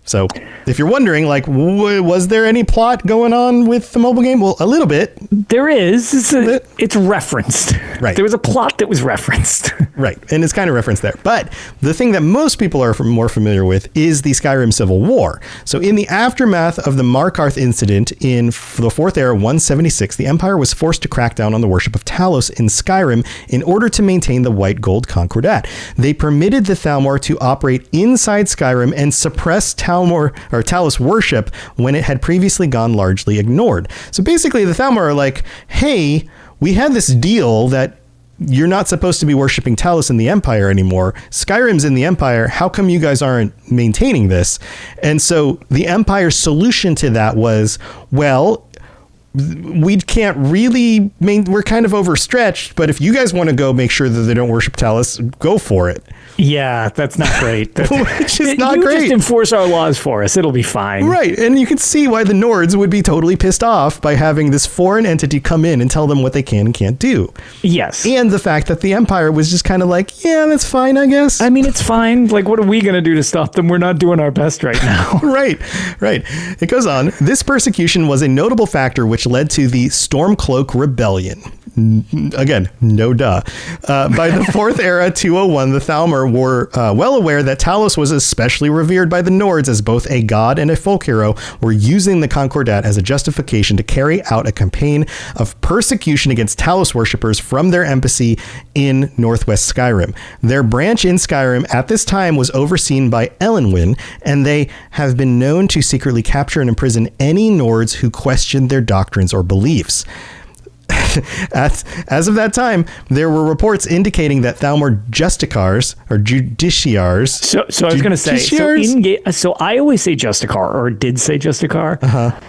So if you're wondering, like, was there any plot going on with the mobile game? Well, a little bit. There is. It's referenced. Right. There was a plot that was referenced. Right. And it's kind of referenced there. But the thing that most people are more familiar with is the Skyrim Civil War. So in the aftermath of the Markarth incident in the 4th Era 176, the Empire was forced to crack down on the worship of Talos in Skyrim in order to maintain the white gold Concordat. They permitted the Thalmor to operate inside Skyrim and suppress Talos worship when it had previously gone largely ignored. So basically the Thalmor are like, hey, we had this deal that you're not supposed to be worshiping Talos in the Empire anymore. Skyrim's in the Empire. How come you guys aren't maintaining this? And so the Empire's solution to that was, well, we can't really, we're kind of overstretched, but if you guys want to go make sure that they don't worship Talos, go for it. Yeah, that's not great. Which is not great. You just enforce our laws for us. It'll be fine. Right. And you can see why the Nords would be totally pissed off by having this foreign entity come in and tell them what they can and can't do. Yes. And the fact that the Empire was just kind of like, yeah, that's fine, I guess. I mean, it's fine. Like, what are we going to do to stop them? We're not doing our best right now. Right. It goes on. This persecution was a notable factor which led to the Stormcloak Rebellion. Again, no duh. By the 4th Era 201, the Thalmor were well aware that Talos was especially revered by the Nords as both a god and a folk hero, were using the Concordat as a justification to carry out a campaign of persecution against Talos worshippers from their embassy in northwest Skyrim. Their branch in Skyrim at this time was overseen by Elenwyn, and they have been known to secretly capture and imprison any Nords who questioned their doctrines or beliefs. As of that time, there were reports indicating that Thalmor Justicars, or Judiciars. So I was going to say, so I always say Justicar, or did say Justicar.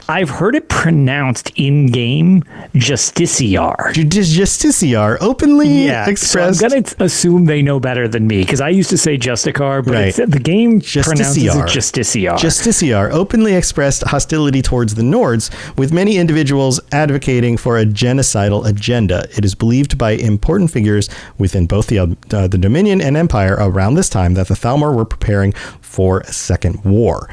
I've heard it pronounced in-game Justiciar. Justiciar, openly expressed. So I'm going to assume they know better than me, because I used to say Justicar, but the game pronounces it Justiciar. Justiciar openly expressed hostility towards the Nords, with many individuals advocating for a genocidal agenda. It is believed by important figures within both the Dominion and Empire around this time that the Thalmor were preparing for a second war.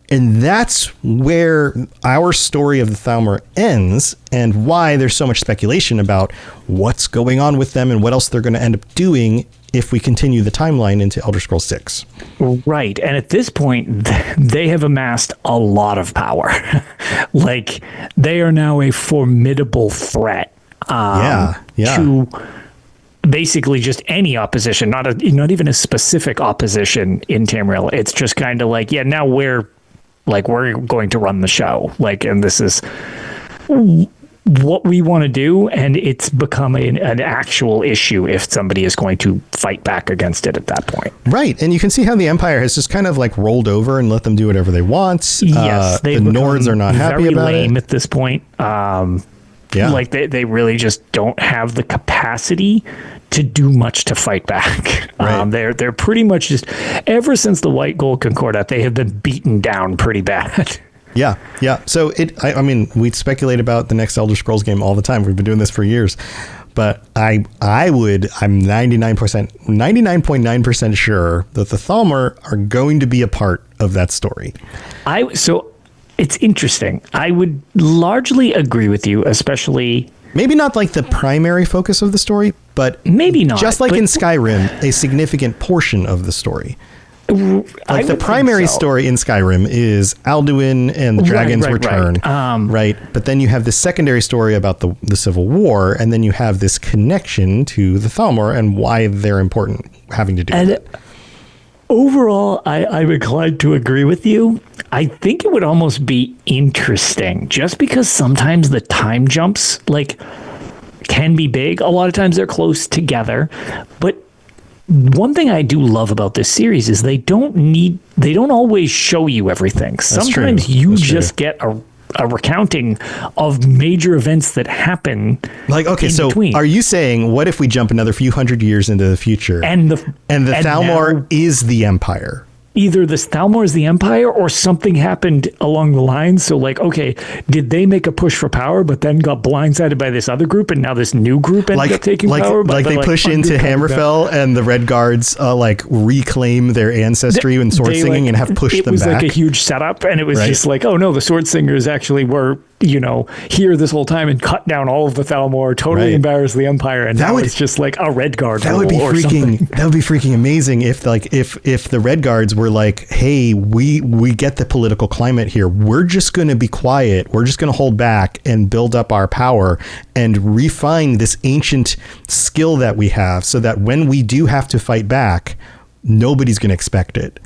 And that's where our story of the Thalmor ends, and why there's so much speculation about what's going on with them and what else they're going to end up doing if we continue the timeline into Elder Scrolls 6. Right. And at this point, they have amassed a lot of power. Like, they are now a formidable threat to basically just any opposition, not even a specific opposition in Tamriel. It's just kind of like, now we're going to run the show. Like, and this is what we want to do, and it's become an actual issue if somebody is going to fight back against it at that point. Right, and you can see how the Empire has just kind of like rolled over and let them do whatever they want. Yes, the Nords are not happy about it. Very lame at this point. Like they really just don't have the capacity to do much to fight back. Right. They're pretty much just, ever since the White Gold Concordat, they have been beaten down pretty bad. Yeah. So I mean, we speculate about the next Elder Scrolls game all the time. We've been doing this for years, but I'm 99.9% sure that the Thalmor are going to be a part of that story. So it's interesting. I would largely agree with you, especially maybe not like the primary focus of the story, but maybe not. Just like in Skyrim, a significant portion of the story. Like the primary story in Skyrim is Alduin and the Dragon's Return, right? But then you have this secondary story about the Civil War, and then you have this connection to the Thalmor and why they're important having to do with it. Overall, I'm inclined to agree with you. I think it would almost be interesting, just because sometimes the time jumps can be big. A lot of times they're close together, but one thing I do love about this series is they don't always show you everything. Sometimes you just get a recounting of major events that happen. So between. Are you saying, what if we jump another few hundred years into the future and the Thalmor is the Empire? Either this Thalmor is the Empire, or something happened along the lines. So did they make a push for power, but then got blindsided by this other group, and now this new group ended up taking power? They push into Hammerfell, and the Red Guards reclaim their ancestry and sword singing and have pushed them back. It was like a huge setup, and it was just like, oh no, the sword singers actually were here this whole time and cut down all of the Thalmor, totally embarrassed the Empire, and now it's just like a Red Guard. That would be freaking amazing if the Red Guards were like, hey, we get the political climate here. We're just going to be quiet. We're just going to hold back and build up our power and refine this ancient skill that we have, so that when we do have to fight back, nobody's going to expect it.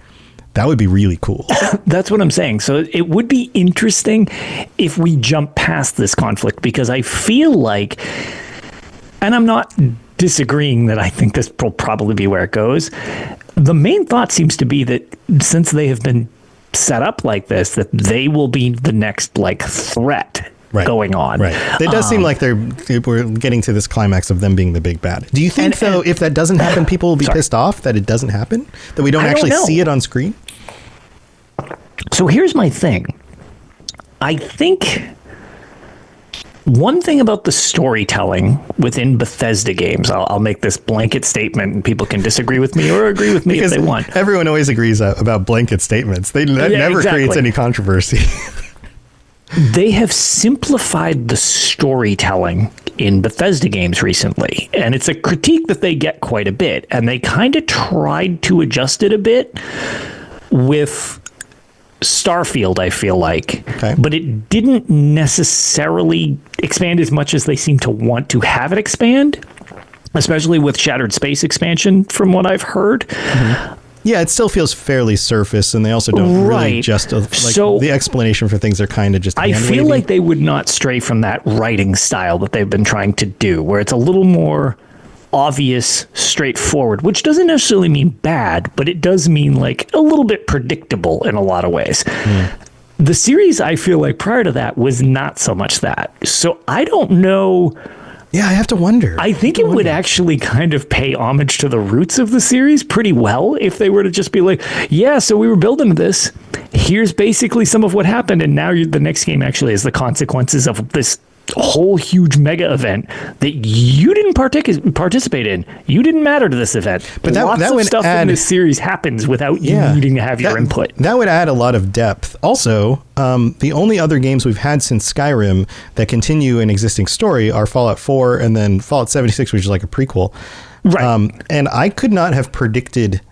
That would be really cool. That's what I'm saying. So it would be interesting if we jump past this conflict, because I feel like, and I'm not disagreeing that I think this will probably be where it goes. The main thought seems to be that since they have been set up like this, that they will be the next threat going on. Right. It does seem like we're getting to this climax of them being the big bad. Do you think, if that doesn't happen, people will be pissed off that it doesn't happen? That we don't actually see it on screen? So here's my thing. I think one thing about the storytelling within Bethesda games, I'll make this blanket statement, and people can disagree with me or agree with me if they want. Everyone always agrees about blanket statements. That never creates any controversy. They have simplified the storytelling in Bethesda games recently, and it's a critique that they get quite a bit, and they kind of tried to adjust it a bit with Starfield, I feel like, but it didn't necessarily expand as much as they seem to want to have it expand, especially with Shattered Space expansion, from what I've heard. Yeah, it still feels fairly surface, and they also don't really just so the explanation for things are kind of just. I feel like they would not stray from that writing style that they've been trying to do, where it's a little more obvious, straightforward, which doesn't necessarily mean bad, but it does mean like a little bit predictable in a lot of ways. The series, I feel like prior to that was not so much that. So I don't know. Yeah, I have to wonder. I think it would actually kind of pay homage to the roots of the series pretty well if they were to just be like, yeah, so we were building this. Here's basically some of what happened. And now the next game actually is the consequences of this whole huge mega event that you didn't participate in. You didn't matter to this event. But lots of stuff in this series happens without you needing to have your input. That would add a lot of depth. Also, the only other games we've had since Skyrim that continue an existing story are Fallout 4 and then Fallout 76, which is like a prequel. Right. And I could not have predicted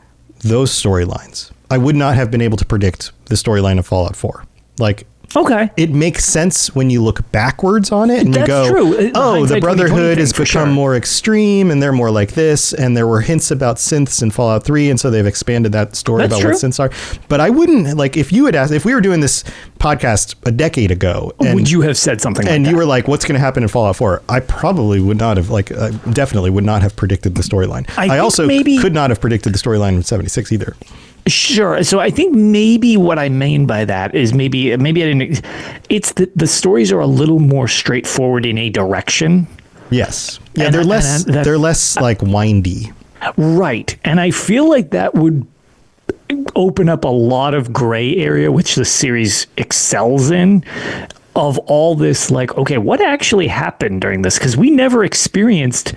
those storylines. I would not have been able to predict the storyline of Fallout 4. Like, okay, it makes sense when you look backwards on it and you go, true. Oh, the Brotherhood has become more extreme and they're more like this. And there were hints about synths in Fallout 3. And so they've expanded that story about what synths are. But I wouldn't, like, if you had asked, if we were doing this podcast a decade ago. Would you have said something like that? And you were like, what's going to happen in Fallout 4? I probably would not have, definitely would not have predicted the storyline. I also could not have predicted the storyline in 76 either. Sure. So I think maybe what I mean by that is maybe I didn't. It's that the stories are a little more straightforward in a direction. Yes. Yeah. They're less like windy. Right. And I feel like that would open up a lot of gray area, which the series excels in. Of all this, like, okay, what actually happened during this? Because we never experienced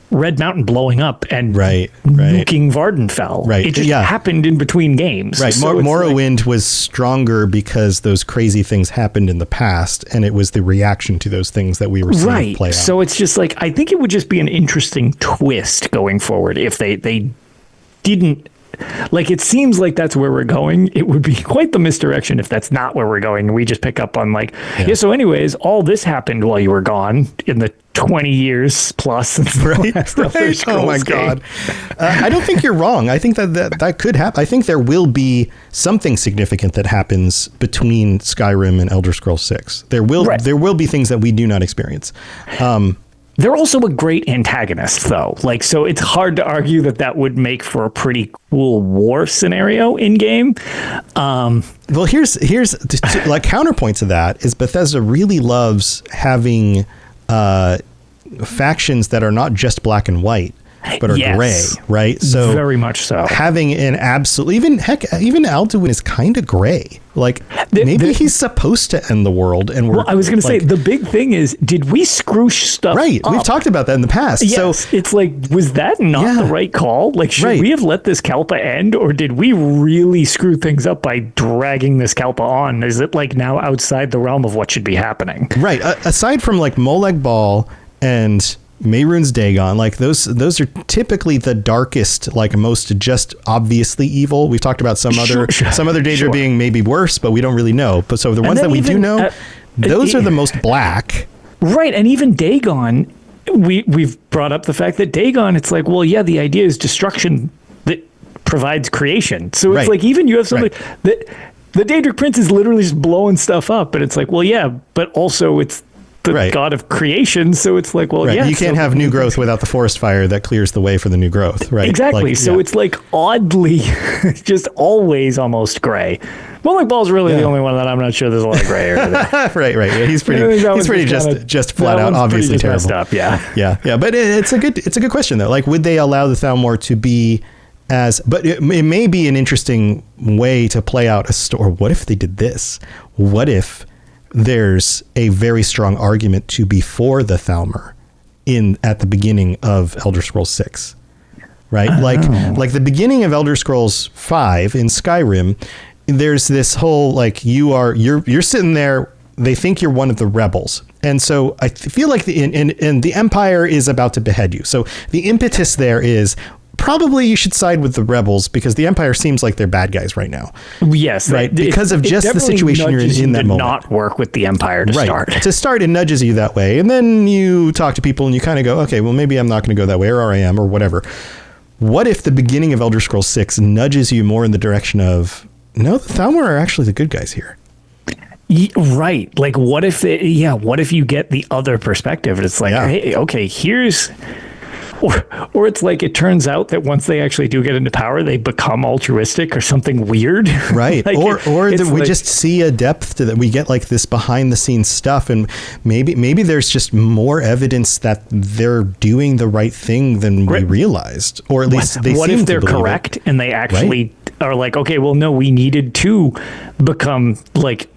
Red Mountain blowing up and nuking Vardenfell. Right. It just happened in between games. Right. So Morrowind was stronger because those crazy things happened in the past, and it was the reaction to those things that we were seeing play out. So it's just like, I think it would just be an interesting twist going forward if they didn't. Like, it seems like that's where we're going. It would be quite the misdirection if that's not where we're going. And we just pick up on so anyways, all this happened while you were gone in the 20 years plus. Right. Oh my God. I don't think you're wrong. I think that could happen. I think there will be something significant that happens between Skyrim and Elder Scrolls 6. There will be things that we do not experience. They're also a great antagonist, though. Like, so it's hard to argue that would make for a pretty cool war scenario in game. Well, here's like counterpoint to that is Bethesda really loves having factions that are not just black and white, but are gray, right? So very much so. Having an absolute, even Alduin is kind of gray. Like, maybe he's supposed to end the world, and we're. Well, I was going to say the big thing is, did we screw stuff? Right, we've talked about that in the past. Yes, so it's like, was that not the right call? Like, should we have let this Kalpa end, or did we really screw things up by dragging this Kalpa on? Is it like now outside the realm of what should be happening? Right. Aside from like Molag Bal and Mehrunes Dagon, like those are typically the darkest, like most just obviously evil. We've talked about some other Daedra being maybe worse, but we don't really know. But so the ones that we do know, those are the most black. Right, and even Dagon, we've brought up the fact that Dagon, it's like, well, yeah, the idea is destruction that provides creation. So it's like, even you have something that the Daedric Prince is literally just blowing stuff up, and it's like, well, yeah, but also it's the god of creation, so it's like, well, you can't have new growth without the forest fire that clears the way for the new growth, right? Exactly. Like, so it's like oddly just always almost gray. Molag Bal's really the only one that I'm not sure there's a lot of gray area there. right. Yeah, he's pretty just flat out obviously terrible. Up, yeah. But it's a good question though. Like, would they allow the Thalmor to be but it may be an interesting way to play out a story. What if they did this? What if there's a very strong argument to be for the Thalmor at the beginning of Elder Scrolls 6, right? Like the beginning of Elder Scrolls 5 in Skyrim, there's this whole, like, you're sitting there, they think you're one of the rebels. And so I feel like the Empire is about to behead you. So the impetus there is, probably you should side with the rebels because the Empire seems like they're bad guys right now. Yes. Right. Because of just the situation you're in that moment. Not work with the Empire to start. To start, it nudges you that way. And then you talk to people and you kind of go, okay, well, maybe I'm not going to go that way, or I am, or whatever. what if the beginning of Elder Scrolls 6 nudges you more in the direction of, no, the Thalmor are actually the good guys here? Right. Like, what if you get the other perspective? And it's like, hey, okay, here's... Or it's like it turns out that once they actually do get into power, they become altruistic or something weird. Right. Like or that we just see a depth to that. We get like this behind the scenes stuff, and maybe there's just more evidence that they're doing the right thing than we realized, or at least they what seem if they're to correct and they actually are like, okay, well, no, we needed to become like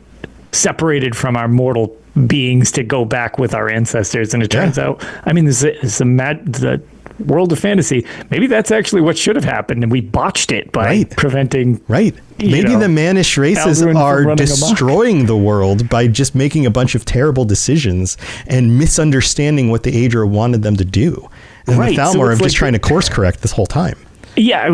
separated from our mortal beings to go back with our ancestors, and it turns out, I mean, the world of fantasy, maybe that's actually what should have happened, and we botched it by preventing. Right. Maybe the mannish races are destroying the world by just making a bunch of terrible decisions and misunderstanding what the Aedra wanted them to do. And the Thalmor are just trying to course correct this whole time. Yeah,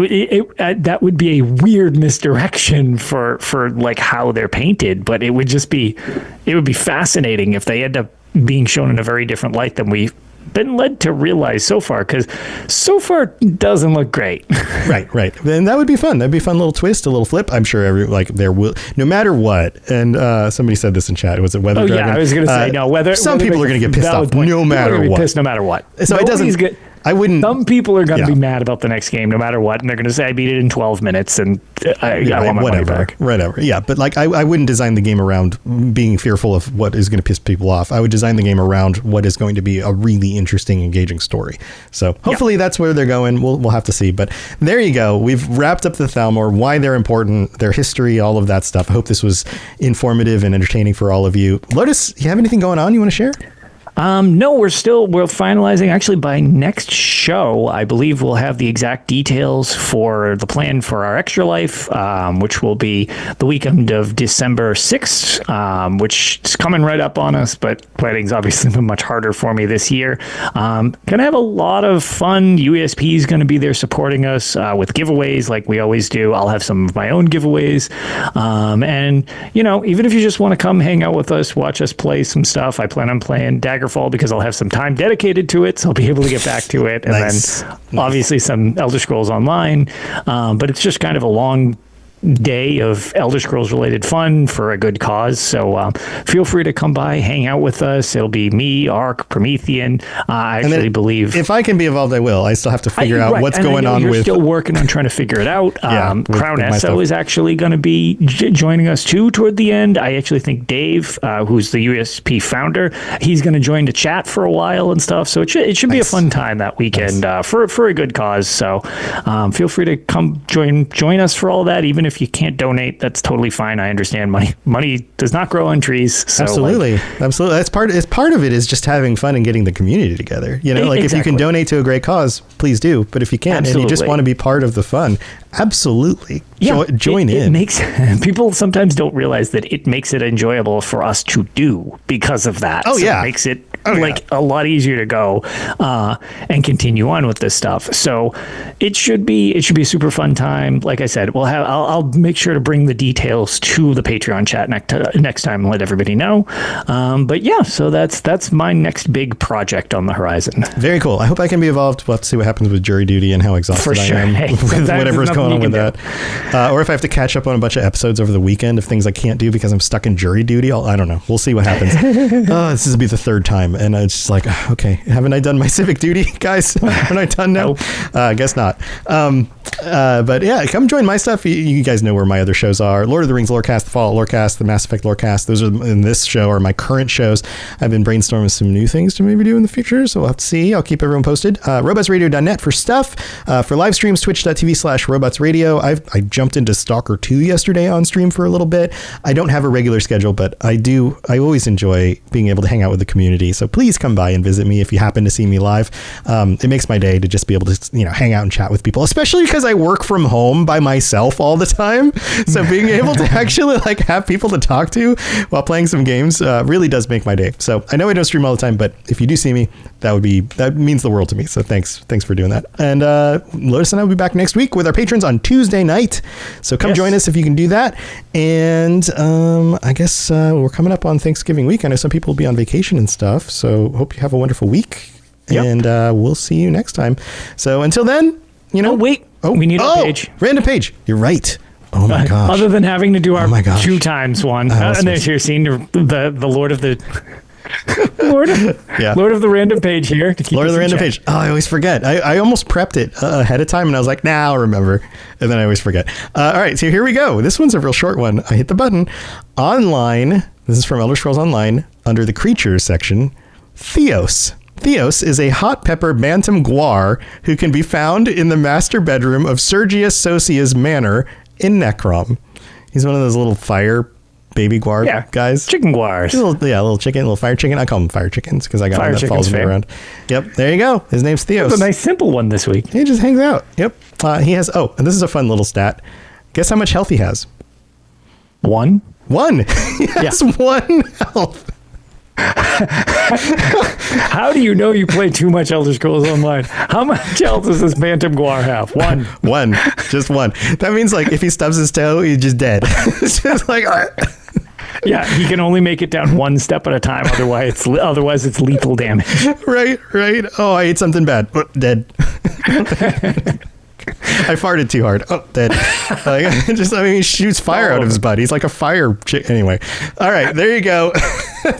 that would be a weird misdirection for like how they're painted, but it would be fascinating if they end up being shown in a very different light than we've been led to realize so far, because so far it doesn't look great. Right. And that would be fun. That'd be a fun little twist, a little flip. I'm sure there will, no matter what. And somebody said this in chat. Was it Weather Dragon? Yeah, I was going to say, no, some people are going to get pissed off no matter what. Pissed no matter what. So it doesn't... I wouldn't. Some people are going to be mad about the next game, no matter what, and they're going to say, "I beat it in 12 minutes," and I want my money back. Whatever. Yeah, but like, I wouldn't design the game around being fearful of what is going to piss people off. I would design the game around what is going to be a really interesting, engaging story. So hopefully that's where they're going. We'll have to see. But there you go. We've wrapped up the Thalmor, why they're important, their history, all of that stuff. I hope this was informative and entertaining for all of you. Lotus, you have anything going on you want to share? No, we're finalizing. Actually, by next show, I believe we'll have the exact details for the plan for our Extra Life, which will be the weekend of December 6th, which is coming right up on us, but planning's obviously been much harder for me this year. Gonna have a lot of fun. UESP is going to be there supporting us with giveaways like we always do. I'll have some of my own giveaways. And, even if you just want to come hang out with us, watch us play some stuff, I plan on playing Daggerfall because I'll have some time dedicated to it, so I'll be able to get back to it. And then obviously some Elder Scrolls Online, but it's just kind of a long day of Elder Scrolls related fun for a good cause. So feel free to come by, hang out with us. It'll be me, Ark, Promethean. I actually believe if I can be involved, I will. I still have to figure out what's going on with. You're still working on trying to figure it out. Crown Esso is actually going to be joining us too toward the end. I actually think Dave, who's the USP founder, he's going to join the chat for a while and stuff. So it should be a fun time that weekend for a good cause. So feel free to come join us for all that. Even if you can't donate, that's totally fine. I understand money does not grow on trees. So absolutely. That's part of it is just having fun and getting the community together. If you can donate to a great cause, please do. But if you can't and you just want to be part of the fun, absolutely join in. It makes people sometimes don't realize that it makes it enjoyable for us to do because of that. It makes it a lot easier to go and continue on with this stuff. So it should be a super fun time. Like I said, I'll make sure to bring the details to the Patreon chat next time and let everybody know. So that's my next big project on the horizon. Very cool. I hope I can be involved. We'll have to see what happens with jury duty and how exhausted I am with whatever's going on with that. Or if I have to catch up on a bunch of episodes over the weekend of things I can't do because I'm stuck in jury duty. I don't know. We'll see what happens. This will be the third time. And it's just like, okay, haven't I done my civic duty, guys? Am I done now? I guess not. But yeah, come join my stuff. You guys know where my other shows are. Lord of the Rings Lorecast, the Fallout Lorecast, the Mass Effect Lorecast. Those are in this show are my current shows. I've been brainstorming some new things to maybe do in the future, so we'll have to see. I'll keep everyone posted. Robotsradio.net for stuff. For live streams, twitch.tv/robotsradio. I jumped into Stalker 2 yesterday on stream for a little bit. I don't have a regular schedule, but I always enjoy being able to hang out with the community. So please come by and visit me if you happen to see me live. It makes my day to just be able to hang out and chat with people, especially because I work from home by myself all the time. So being able to actually have people to talk to while playing some games really does make my day. So I know I don't stream all the time, but if you do see me, that means the world to me. So thanks for doing that. And Lotus and I will be back next week with our patrons on Tuesday night. So come join us if you can do that. And I guess we're coming up on Thanksgiving week. I know some people will be on vacation and stuff. So hope you have a wonderful week. Yep. And we'll see you next time. So until then, you know. Oh, wait. We need a page. Random page. You're right. Oh my gosh. Other than having to do our 2 times one. And there's your scene, the Lord of the... Lord of the random page here. To keep Lord of the random page. Oh, I always forget. I almost prepped it ahead of time, and I was like, nah, I'll remember. And then I always forget. All right, so here we go. This one's a real short one. I hit the button. Online, this is from Elder Scrolls Online, under the creatures section, Theos. Theos is a hot pepper bantam guar who can be found in the master bedroom of Sergius Sosia's manor in Necrom. He's one of those little fire baby guar guys. Chicken guars. Little chicken, little fire chicken. I call them fire chickens because I got one that follows me around. Yep, there you go. His name's Theos. That's a nice simple one this week. He just hangs out. Yep. He has, and this is a fun little stat. Guess how much health he has? 1? 1. He has 1 health. How do you know you play too much Elder Scrolls Online? How much health does this Bantam Guar have? 1. 1. Just 1. That means like if he stubs his toe, he's just dead. It's just like, yeah, he can only make it down 1 step at a time. Otherwise it's lethal damage. Right. Oh, I ate something bad. Dead. I farted too hard. Oh, dead. He shoots fire out of his butt. He's like a fire chick. Anyway. All right, there you go.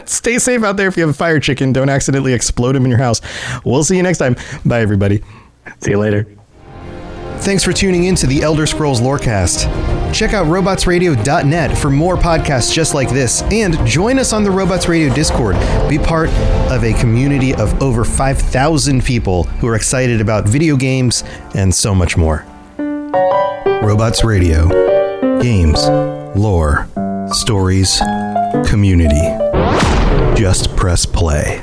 Stay safe out there if you have a fire chicken. Don't accidentally explode him in your house. We'll see you next time. Bye, everybody. See you later. Thanks for tuning in to the Elder Scrolls Lorecast. Check out robotsradio.net for more podcasts just like this, and join us on the Robots Radio Discord. Be part of a community of over 5,000 people who are excited about video games and so much more. Robots Radio. Games, lore, stories, community. Just press play.